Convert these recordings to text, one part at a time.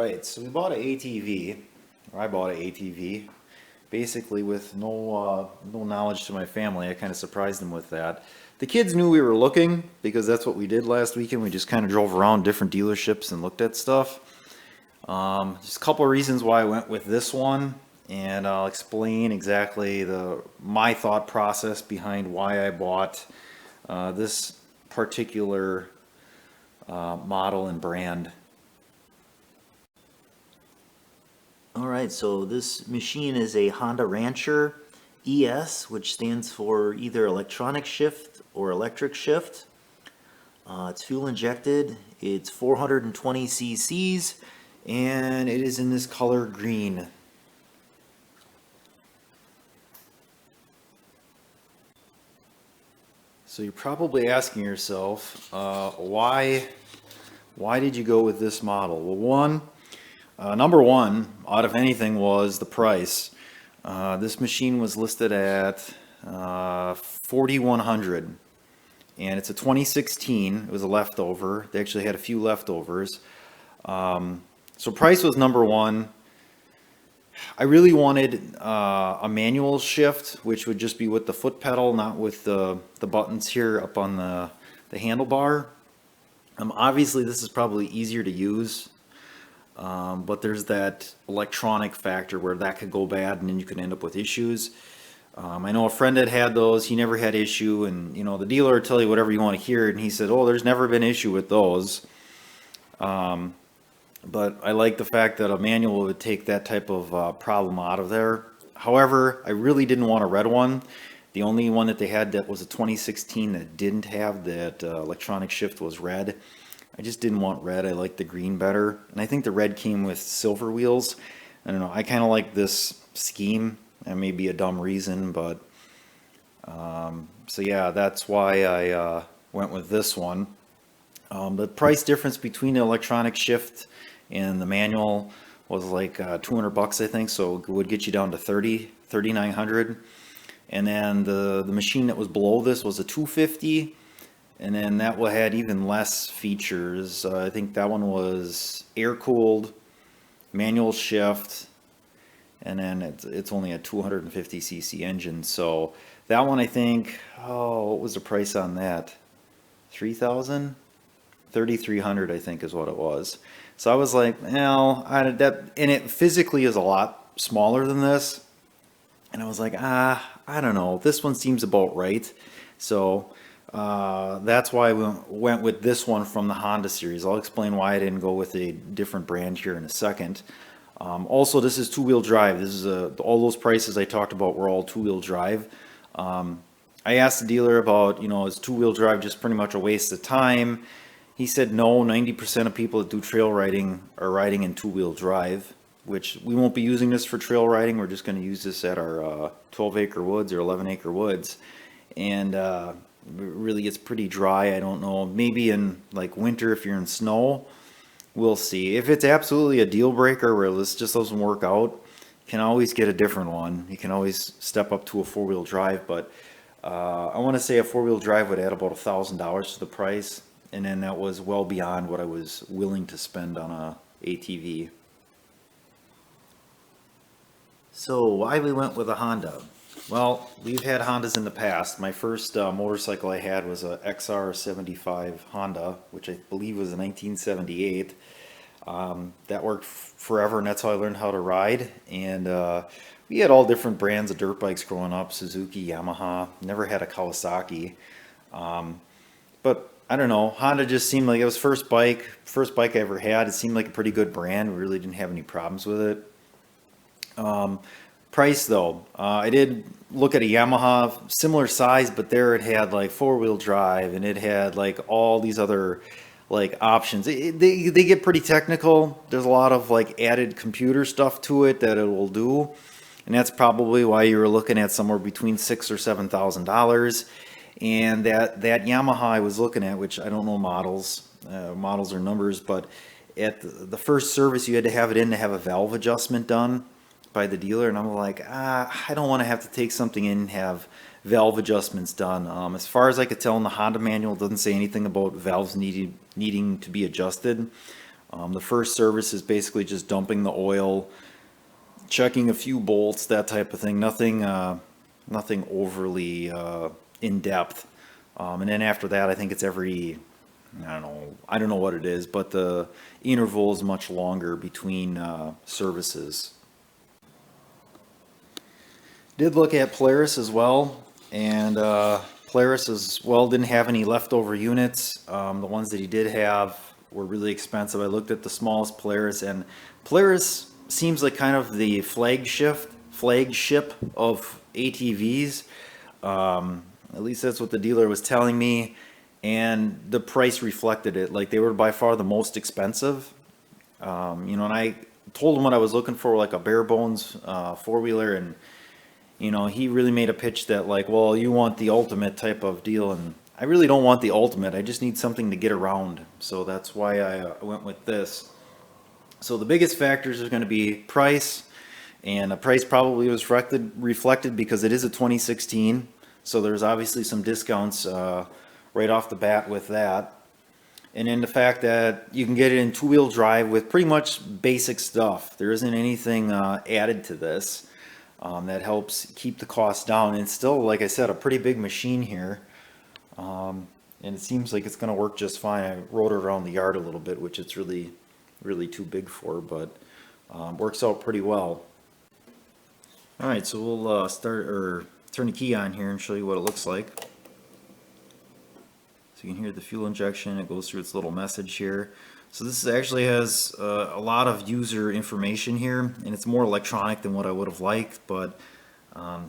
Alright, so we bought an ATV, or I bought an ATV, basically with no knowledge to my family. I kind of surprised them with that. The kids knew we were looking, because that's what we did last weekend. We just kind of drove around different dealerships and looked at stuff. Just a couple of reasons why I went with this one, and I'll explain exactly my thought process behind why I bought this particular model and brand. Alright, so this machine is a Honda Rancher ES, which stands for either electronic shift or electric shift. It's fuel injected, it's 420 cc's, and it is in this color green. So you're probably asking yourself, why did you go with this model? Well, number one, out of anything, was the price. This machine was listed at $4,100, and it's a 2016. It was a leftover. They actually had a few leftovers. So price was number one. I really wanted a manual shift, which would just be with the foot pedal, not with the buttons here up on the handlebar. Obviously, this is probably easier to use. But there's that electronic factor where that could go bad and then you could end up with issues. I know a friend that had those. He never had issue, and the dealer will tell you whatever you want to hear, and he said, oh, there's never been issue with those. But I like the fact that a manual would take that type of problem out of there. However, I really didn't want a red one. The only one that they had that was a 2016 that didn't have that electronic shift was red. I just didn't want red. I like the green better. And I think the red came with silver wheels. I don't know. I kind of like this scheme. That may be a dumb reason, but so yeah, that's why I went with this one. The price difference between the electronic shift and the manual was like $200, I think. So it would get you down to $3,900. And then the machine that was below this was a $250. And then that one had even less features. I think that one was air-cooled, manual shift, and then it's only a 250 cc engine. So that one, I think, what was the price on that? $3,000? $3,300, I think, is what it was. So I was like, well, and it physically is a lot smaller than this. And I was like, I don't know. This one seems about right. So that's why I went with this one from the Honda series. I'll explain why I didn't go with a different brand here in a second. Also, this is two-wheel drive. This is all those prices I talked about were all two-wheel drive. I asked the dealer about, is two-wheel drive just pretty much a waste of time? He said no. 90% of people that do trail riding are riding in two-wheel drive, which we won't be using this for trail riding. We're just going to use this at our 12-acre woods or 11-acre woods. And really it's pretty dry. I don't know, maybe in like winter if you're in snow, we'll see. If it's absolutely a deal breaker where this just doesn't work out, you can always get a different one. You can always step up to a four-wheel drive, but I want to say a four-wheel drive would add about $1,000 to the price, and then that was well beyond what I was willing to spend on a ATV. So why we went with a Honda? Well, we've had Hondas in the past. My first motorcycle I had was a XR75 Honda, which I believe was a 1978. That worked forever, and that's how I learned how to ride. And we had all different brands of dirt bikes growing up: Suzuki, Yamaha. Never had a Kawasaki. But I don't know. Honda just seemed like it was first bike I ever had. It seemed like a pretty good brand. We really didn't have any problems with it. Price though, I did look at a Yamaha similar size, but there it had like four-wheel drive, and it had like all these other like options. They get pretty technical. There's a lot of like added computer stuff to it that it will do, and that's probably why you were looking at somewhere between $6,000 or $7,000. And that Yamaha I was looking at, which I don't know models or numbers, but at the first service you had to have it in to have a valve adjustment done by the dealer, and I'm like, I don't want to have to take something in and have valve adjustments done. As far as I could tell in the Honda manual, it doesn't say anything about valves needing to be adjusted. The first service is basically just dumping the oil, checking a few bolts, that type of thing. Nothing overly in depth. And then after that, I think it's every, I don't know what it is, but the interval is much longer between services. Did look at Polaris as well, and Polaris as well didn't have any leftover units. The ones that he did have were really expensive. I looked at the smallest Polaris, and Polaris seems like kind of the flagship of ATVs. At least that's what the dealer was telling me, and the price reflected it. Like, they were by far the most expensive. And I told him what I was looking for, like a bare bones four-wheeler, and he really made a pitch that, like, well, you want the ultimate type of deal, and I really don't want the ultimate. I just need something to get around, so that's why I went with this. So the biggest factors are going to be price, and the price probably was reflected because it is a 2016, so there's obviously some discounts right off the bat with that. And then the fact that you can get it in two-wheel drive with pretty much basic stuff. There isn't anything added to this that helps keep the cost down. And it's still, like I said, a pretty big machine here. And it seems like it's going to work just fine. I rode it around the yard a little bit, which it's really, really too big for, but works out pretty well. All right, so we'll turn the key on here and show you what it looks like. So you can hear the fuel injection. It goes through its little message here. So this actually has a lot of user information here, and it's more electronic than what I would have liked, but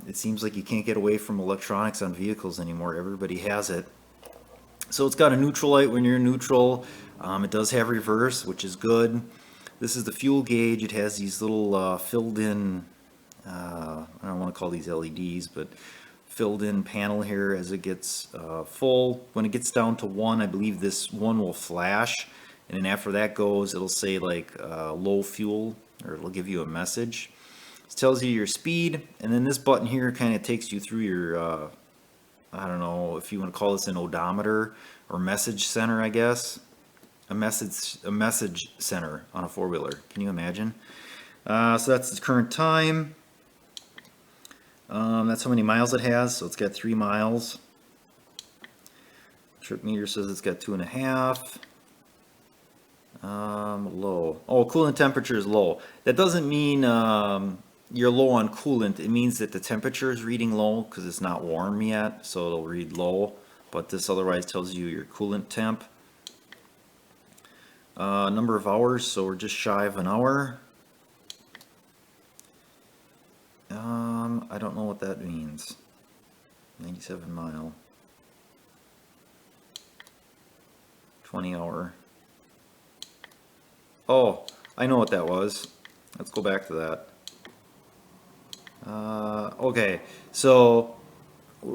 it seems like you can't get away from electronics on vehicles anymore. Everybody has it. So it's got a neutral light when you're in neutral. It does have reverse, which is good. This is the fuel gauge. It has these little filled in, I don't want to call these LEDs, but filled in panel here as it gets full. When it gets down to 1, I believe this 1 will flash, and then after that goes, it'll say like low fuel, or it'll give you a message. It tells you your speed, and then this button here kind of takes you through your I don't know if you want to call this an odometer or message center, I guess. A message center on a four-wheeler. Can you imagine? So that's the current time. That's how many miles it has. So it's got 3 miles. Trip meter says it's got 2.5. Low. Oh, coolant temperature is low. That doesn't mean you're low on coolant. It means that the temperature is reading low because it's not warm yet, so it'll read low. But this otherwise tells you your coolant temp. Number of hours, so we're just shy of an hour. I don't know what that means. 97 mile. 20 hour. Oh, I know what that was. Let's go back to that. Okay, so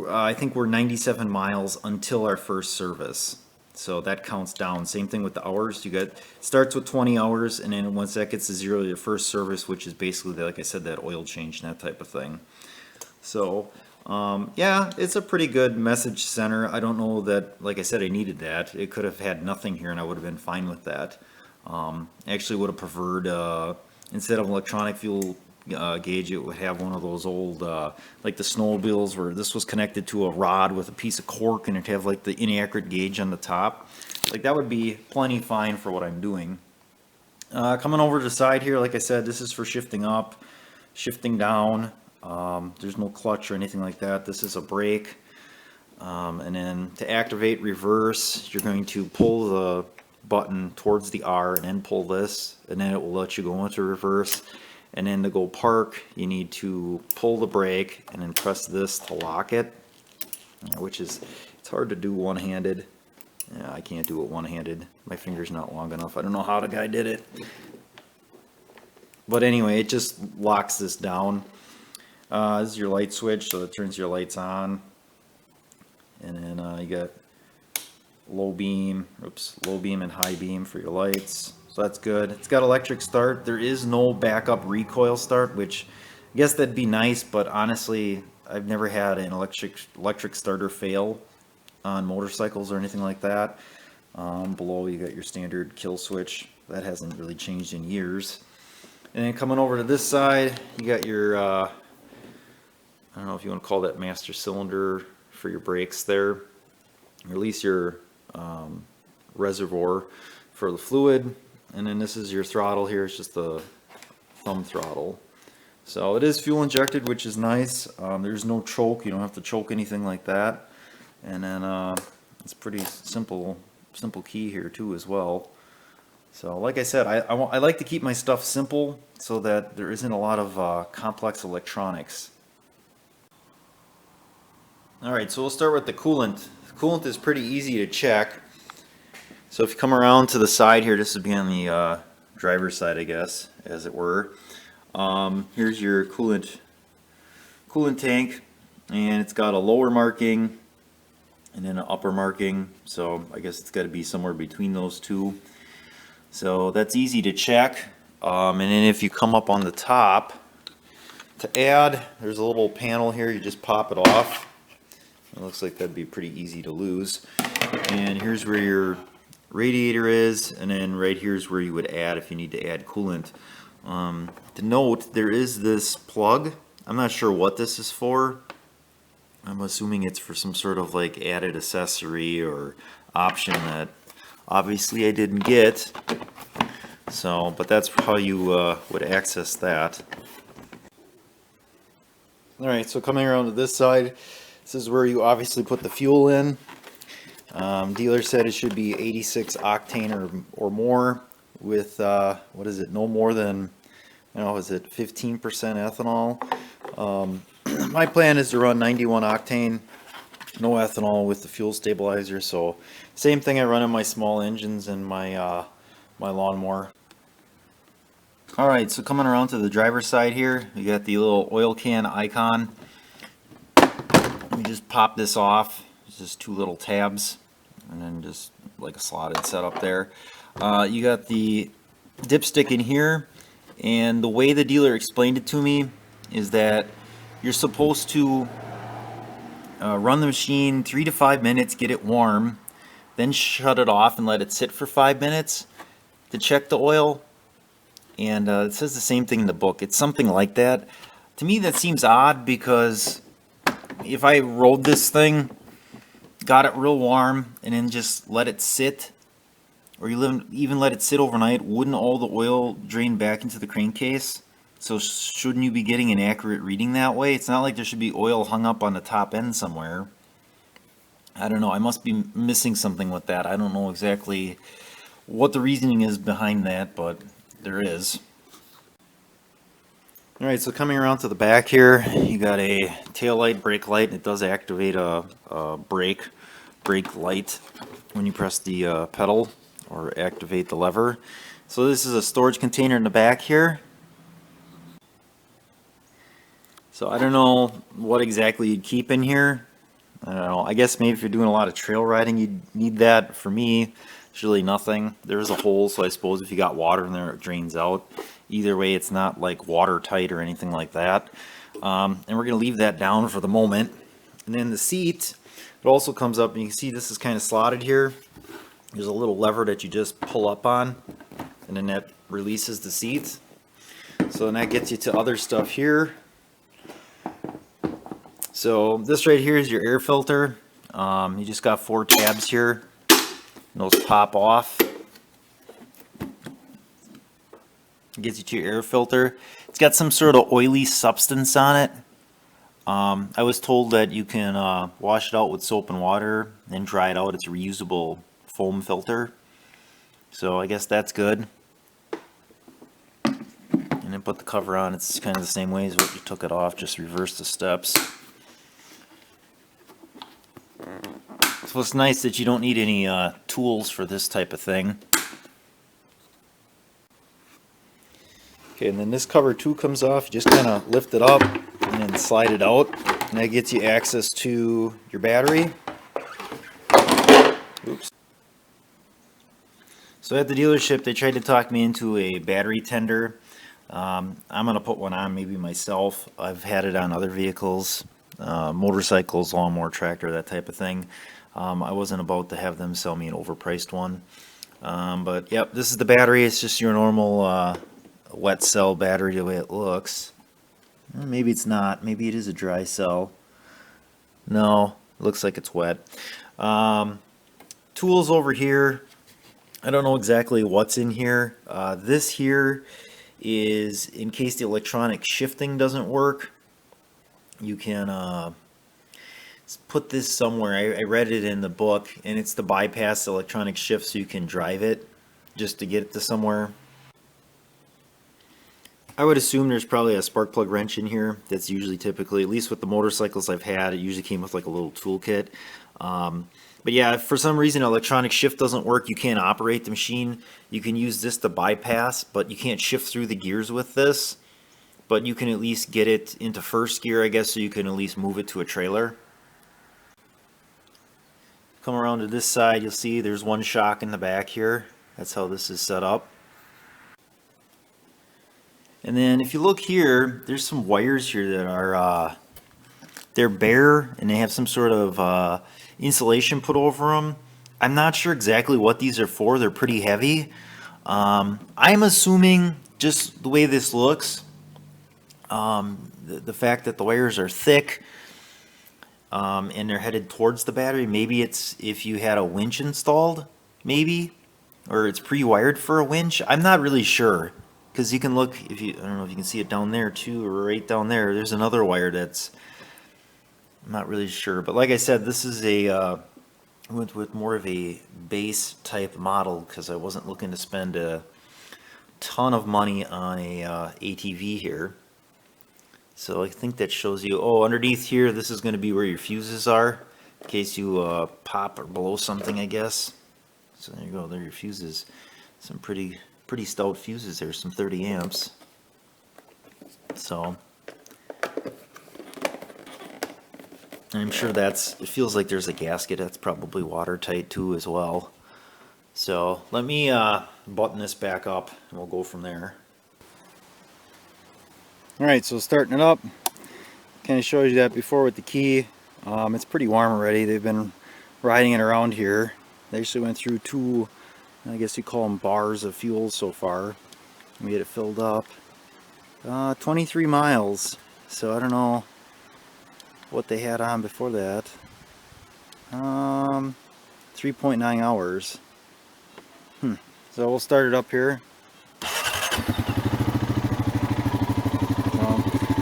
I think we're 97 miles until our first service. So that counts down. Same thing with the hours. You got starts with 20 hours, and then once that gets to 0, your first service, which is basically, like I said, that oil change and that type of thing. So yeah, it's a pretty good message center. I don't know that, like I said, I needed that. It could have had nothing here, and I would have been fine with that. Actually would have preferred, instead of electronic fuel gauge, it would have one of those old, like the snowmobiles where this was connected to a rod with a piece of cork, and it'd have like the inaccurate gauge on the top. Like, that would be plenty fine for what I'm doing. Coming over to the side here, like I said, this is for shifting up, shifting down. There's no clutch or anything like that. This is a brake. And then to activate reverse, you're going to pull the button towards the R and then pull this, and then it will let you go into reverse. And then to go park, you need to pull the brake and then press this to lock it, which is, it's hard to do one-handed. Yeah, I can't do it one-handed. My finger's not long enough. I don't know how the guy did it. But anyway, it just locks this down. This is your light switch, so it turns your lights on. And then you got low beam and high beam for your lights. So that's good. It's got electric start. There is no backup recoil start, which I guess that'd be nice, but honestly, I've never had an electric starter fail on motorcycles or anything like that. Below you got your standard kill switch. That hasn't really changed in years. And then coming over to this side, you got your, I don't know if you want to call that master cylinder for your brakes there. Or at least your reservoir for the fluid. And then this is your throttle here. It's just the thumb throttle. So it is fuel injected, which is nice. There's no choke. You don't have to choke anything like that. And then it's pretty simple key here too as well. So like I said, I like to keep my stuff simple so that there isn't a lot of complex electronics. Alright, so we'll start with the coolant. Coolant is pretty easy to check. So if you come around to the side here, this would be on the driver's side, I guess, as it were. Here's your coolant tank, and it's got a lower marking and then an upper marking. So I guess it's got to be somewhere between those two. So that's easy to check. And then if you come up on the top to add, there's a little panel here. You just pop it off. It looks like that'd be pretty easy to lose. And here's where your radiator is, and then right here is where you would add if you need to add coolant. To note, there is this plug. I'm not sure what this is for. I'm assuming it's for some sort of like added accessory or option that obviously I didn't get. So, but that's how you would access that. Alright, so coming around to this side, this is where you obviously put the fuel in. Dealer said it should be 86 octane or more with, what is it, no more than, you know, is it 15% ethanol? My plan is to run 91 octane, no ethanol with the fuel stabilizer. So same thing I run in my small engines and my my lawnmower. Alright, so coming around to the driver's side here, you got the little oil can icon. You just pop this off. It's just two little tabs, and then just like a slotted setup there. You got the dipstick in here, and the way the dealer explained it to me is that you're supposed to run the machine 3 to 5 minutes, get it warm, then shut it off and let it sit for 5 minutes to check the oil. And it says the same thing in the book. It's something like that. To me, that seems odd, because if I rode this thing, got it real warm, and then just let it sit, or you even let it sit overnight, wouldn't all the oil drain back into the crankcase? So shouldn't you be getting an accurate reading that way? It's not like there should be oil hung up on the top end somewhere. I don't know. I must be missing something with that. I don't know exactly what the reasoning is behind that, but there is. Alright, so coming around to the back here, you got a tail light, brake light. It does activate a brake light when you press the pedal or activate the lever. So this is a storage container in the back here. So I don't know what exactly you'd keep in here. I don't know. I guess maybe if you're doing a lot of trail riding, you'd need that. For me, it's really nothing. There's a hole, so I suppose if you got water in there, it drains out. Either way, it's not like watertight or anything like that. And we're going to leave that down for the moment. And then the seat, it also comes up, and you can see this is kind of slotted here. There's a little lever that you just pull up on, and then that releases the seat. So then that gets you to other stuff here. So this right here is your air filter. You just got 4 tabs here. And those pop off. It gets you to your air filter. It's got some sort of oily substance on it. I was told that you can wash it out with soap and water and dry it out. It's a reusable foam filter. So I guess that's good. And then put the cover on. It's kind of the same way as what you took it off, just reverse the steps. So it's nice that you don't need any tools for this type of thing. Okay, and then this cover too comes off. You just kind of lift it up and then slide it out, and that gets you access to your battery. Oops. So at the dealership, they tried to talk me into a battery tender. I'm gonna put one on, maybe myself. I've had it on other vehicles, motorcycles, lawnmower, tractor, that type of thing. I wasn't about to have them sell me an overpriced one. But yep, this is the battery. It's just your normal wet cell battery the way it looks. Maybe it's not. Maybe it is a dry cell. No, it looks like it's wet. Tools over here. I don't know exactly what's in here. This here is in case the electronic shifting doesn't work. You can put this somewhere. I read it in the book, and it's to bypass the electronic shift so you can drive it just to get it to somewhere. I would assume there's probably a spark plug wrench in here. That's usually typically, at least with the motorcycles I've had, it usually came with like a little toolkit. But yeah, if for some reason electronic shift doesn't work, you can't operate the machine. You can use this to bypass, but you can't shift through the gears with this. But you can at least get it into first gear, I guess, so you can at least move it to a trailer. Come around to this side, you'll see there's one shock in the back here. That's how this is set up. And then if you look here, there's some wires here that are they're bare and they have some sort of insulation put over them. I'm not sure exactly what these are for. They're pretty heavy. I'm assuming just the way this looks, the fact that the wires are thick and they're headed towards the battery, maybe it's if you had a winch installed, maybe, or it's pre-wired for a winch. I'm not really sure. Because you can look, if you, I don't know if you can see it down there too, or right down there, there's another wire that's, I'm not really sure. But like I said, this is I went with more of a base type model because I wasn't looking to spend a ton of money on a ATV here. So I think that shows you, oh, underneath here, this is going to be where your fuses are, in case you pop or blow something, I guess. So there you go, there are your fuses. Some pretty stout fuses there, some 30 amps. So I'm sure it feels like there's a gasket that's probably watertight too as well. So let me button this back up and we'll go from there. Alright, so starting it up, kind of showed you that before with the key. It's pretty warm already. They've been riding it around here. They actually went through two, I guess you call them bars of fuel so far. We get it filled up. 23 miles. So I don't know what they had on before that. 3.9 hours. So we'll start it up here.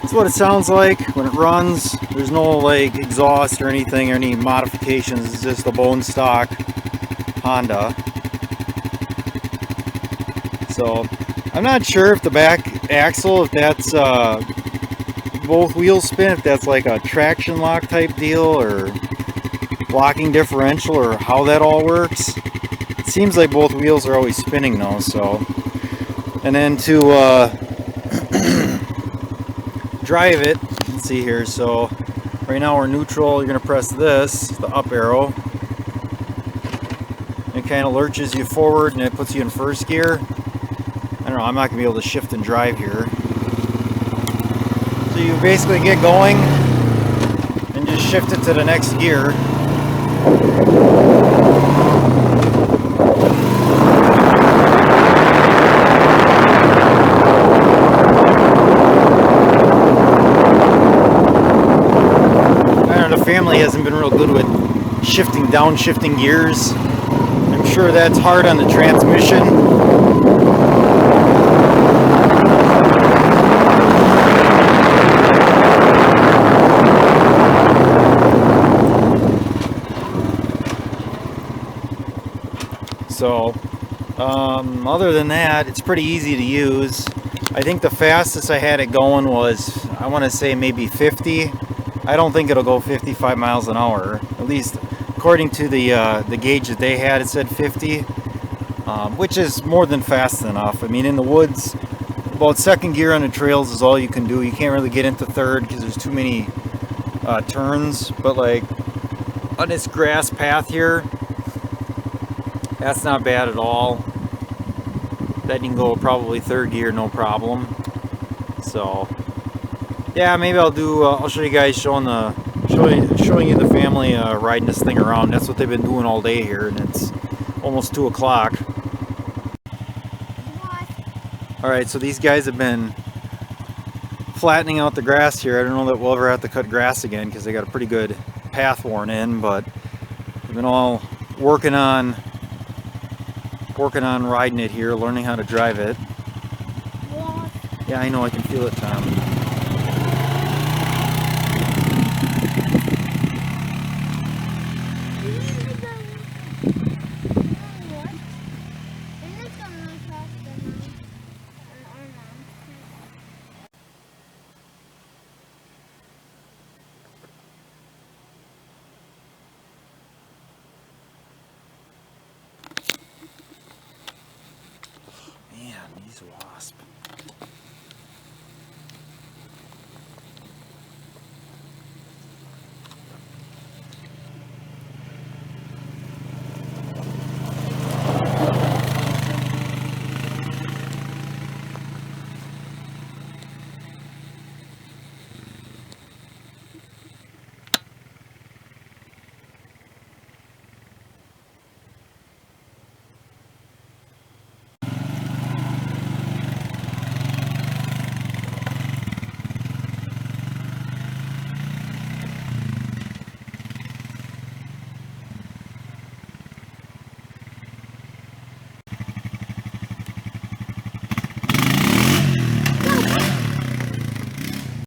That's what it sounds like when it runs. There's no like exhaust or anything or any modifications. It's just a bone stock Honda. So I'm not sure if the back axle, if that's both wheels spin, if that's like a traction lock type deal or locking differential or how that all works. It seems like both wheels are always spinning though. So, and then to drive it, let's see here. So right now we're neutral. You're gonna press this, the up arrow. It kind of lurches you forward and it puts you in first gear. I don't know, I'm not going to be able to shift and drive here. So you basically get going and just shift it to the next gear. I don't know, the family hasn't been real good with downshifting gears. I'm sure that's hard on the transmission. So, other than that, it's pretty easy to use. I think the fastest I had it going was, I want to say maybe 50. I don't think it'll go 55 miles an hour. At least according to the gauge that they had, it said 50, which is more than fast enough. I mean, in the woods, about second gear on the trails is all you can do. You can't really get into third because there's too many turns. But like on this grass path here, that's not bad at all. That you can go probably third gear, no problem. So yeah, maybe I'll show you guys showing you the family riding this thing around. That's what they've been doing all day here, and it's almost 2 o'clock. All right, so these guys have been flattening out the grass here. I don't know that we'll ever have to cut grass again because they got a pretty good path worn in, but we've been all working on riding it here, learning how to drive it. Yeah, I know, I can feel it, Tom. Man, these wasps.